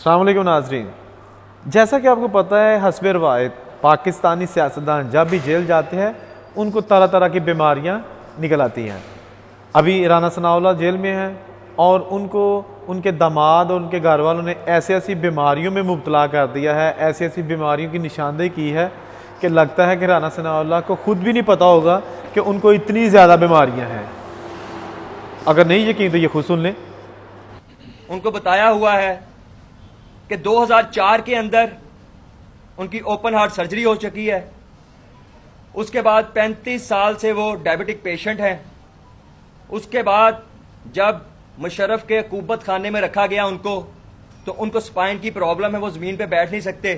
अस्सलाम वालेकुम नाज़रीन, जैसा कि आपको पता है हस्ब रवायत पाकिस्तानी सियासतदान जब भी जेल जाते हैं उनको तरह तरह की बीमारियां निकल आती हैं। अभी राना सनाउल्लाह जेल में हैं और उनको उनके दामाद और उनके घर वालों ने ऐसी ऐसी बीमारियों में मुब्तला कर दिया है, ऐसी ऐसी बीमारियों की निशानदेही की है कि लगता है कि राना सनाउल्लाह को खुद भी नहीं पता होगा कि उनको इतनी ज़्यादा बीमारियां हैं। अगर नहीं यकीन तो ये खुद सुन लें। उनको बताया हुआ है कि 2004 के अंदर उनकी ओपन हार्ट सर्जरी हो चुकी है। उसके बाद 35 साल से वो डायबिटिक पेशेंट हैं। उसके बाद जब मुशर्रफ के कुब्बत खाने में रखा गया तो उनको स्पाइन की प्रॉब्लम है, वो ज़मीन पे बैठ नहीं सकते।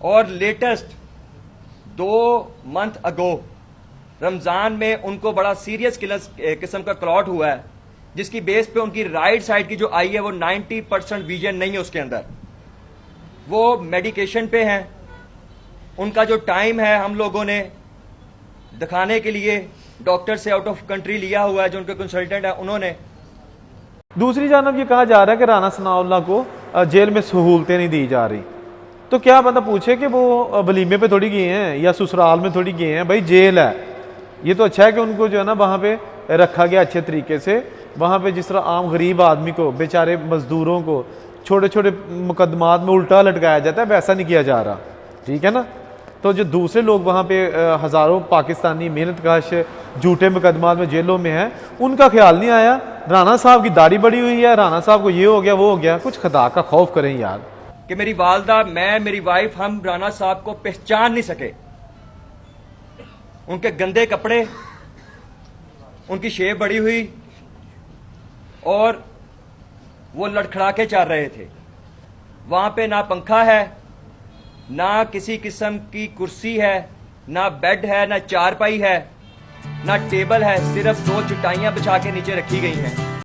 और लेटेस्ट 2 मंथ अगो रमज़ान में उनको बड़ा सीरियस किस्म का क्लॉट हुआ है, जिसकी बेस पे उनकी राइट साइड की जो आई है वो 90% विजन नहीं है उसके अंदर। वो मेडिकेशन पे हैं। उनका जो टाइम है हम लोगों ने दिखाने के लिए डॉक्टर से आउट ऑफ कंट्री लिया हुआ है, जो उनके कंसल्टेंट है उन्होंने। दूसरी जानब ये कहा जा रहा है कि राना सनाउल्लाह को जेल में सहूलतें नहीं दी जा रही, तो क्या बंदा पूछे कि वो वलीमे पे थोड़ी गए हैं या ससुराल में थोड़ी गए हैं। भाई जेल है, ये तो अच्छा है कि उनको जो है ना वहाँ पे रखा गया अच्छे तरीके से। वहाँ पे जिस तरह आम गरीब आदमी को, बेचारे मजदूरों को छोटे छोटे मुकदमात में उल्टा लटकाया जाता है, वैसा नहीं किया जा रहा, ठीक है ना। तो जो दूसरे लोग वहाँ पे हज़ारों पाकिस्तानी मेहनतकश झूठे मुकदमात में जेलों में हैं, उनका ख्याल नहीं आया। राना साहब की दाढ़ी बड़ी हुई है, राना साहब को ये हो गया वो हो गया। कुछ खुदा का खौफ करें यार। कि मेरी वालदा, मैं, मेरी वाइफ, हम राना साहब को पहचान नहीं सके। उनके गंदे कपड़े, उनकी शेव बड़ी हुई और वो लड़खड़ा के चल रहे थे। वहां पे ना पंखा है, ना किसी किस्म की कुर्सी है, ना बेड है, ना चारपाई है, ना टेबल है, सिर्फ 2 चटाइयां बिछा के नीचे रखी गई हैं।